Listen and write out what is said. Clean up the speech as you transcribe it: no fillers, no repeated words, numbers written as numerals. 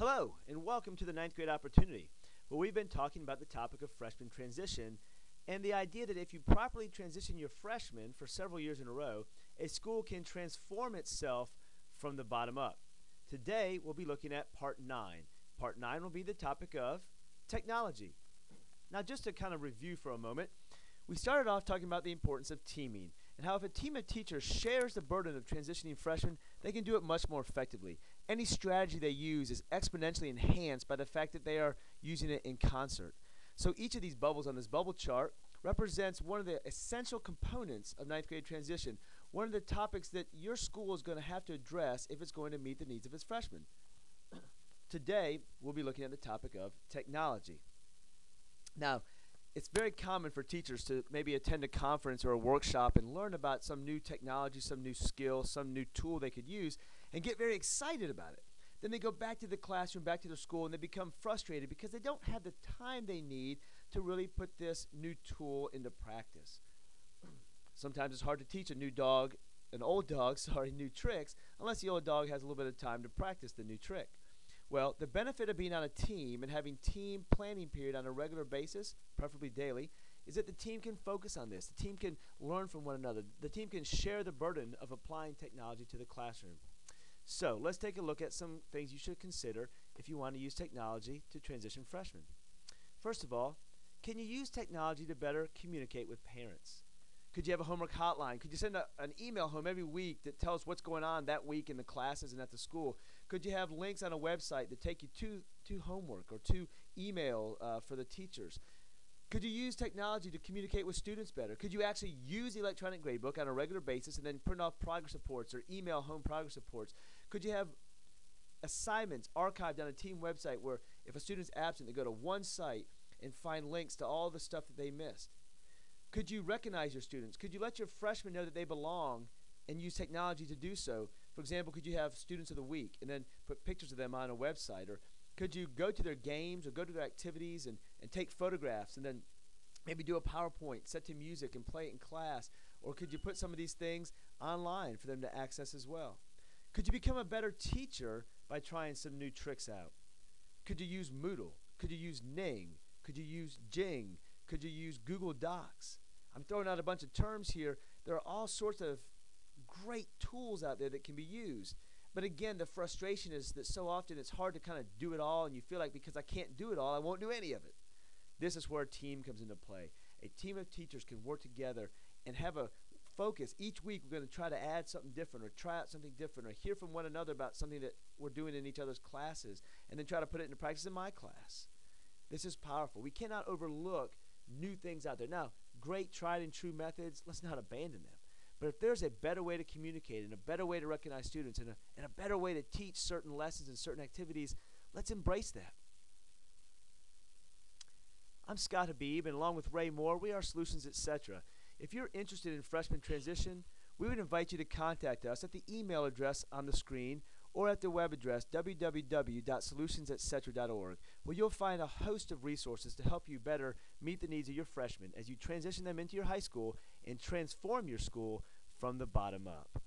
Hello, and welcome to the ninth grade opportunity, where we've been talking about the topic of freshman transition and the idea that if you properly transition your freshmen for several years in a row, a school can transform itself from the bottom up. Today, we'll be looking at Part 9. Part 9 will be the topic of technology. Now, just to kind of review for a moment, we started off talking about the importance of teaming and how if a team of teachers shares the burden of transitioning freshmen, they can do it much more effectively. Any strategy they use is exponentially enhanced by the fact that they are using it in concert. So each of these bubbles on this bubble chart represents one of the essential components of ninth grade transition, one of the topics that your school is going to have to address if it's going to meet the needs of its freshmen. Today, we'll be looking at the topic of technology. Now, it's very common for teachers to maybe attend a conference or a workshop and learn about some new technology, some new skill, some new tool they could use, and get very excited about it. Then they go back to the classroom, back to their school, and they become frustrated because they don't have the time they need to really put this new tool into practice. Sometimes it's hard to teach an old dog, new tricks, unless the old dog has a little bit of time to practice the new trick. Well, the benefit of being on a team and having team planning period on a regular basis, preferably daily, is that the team can focus on this. The team can learn from one another. The team can share the burden of applying technology to the classroom. So let's take a look at some things you should consider if you want to use technology to transition freshmen. First of all, can you use technology to better communicate with parents? Could you have a homework hotline? Could you send an email home every week that tells what's going on that week in the classes and at the school? Could you have links on a website that take you to homework or to email for the teachers? Could you use technology to communicate with students better? Could you actually use the electronic gradebook on a regular basis and then print off progress reports or email home progress reports? Could you have assignments archived on a team website where if a student's absent, they go to one site and find links to all the stuff that they missed? Could you recognize your students? Could you let your freshmen know that they belong and use technology to do so? For example, could you have students of the week and then put pictures of them on a website? Or could you go to their games or go to their activities and take photographs and then maybe do a PowerPoint set to music and play it in class? Or could you put some of these things online for them to access as well? Could you become a better teacher by trying some new tricks out? Could you use Moodle? Could you use Ning? Could you use Jing? Could you use Google Docs? I'm throwing out a bunch of terms here. There are all sorts of great tools out there that can be used. But again, the frustration is that so often it's hard to kind of do it all, and you feel like because I can't do it all, I won't do any of it. This is where a team comes into play. A team of teachers can work together and have a focus. Each week we're going to try to add something different or try out something different or hear from one another about something that we're doing in each other's classes and then try to put it into practice in my class. This is powerful. We cannot overlook new things out there. Now, great tried and true methods, let's not abandon them. But if there's a better way to communicate and a better way to recognize students and a better way to teach certain lessons and certain activities, let's embrace that. I'm Scott Habib, and along with Ray Moore, we are Solutions Etc. If you're interested in freshman transition, we would invite you to contact us at the email address on the screen or at the web address www.solutionsetcetera.org, where you'll find a host of resources to help you better meet the needs of your freshmen as you transition them into your high school and transform your school from the bottom up.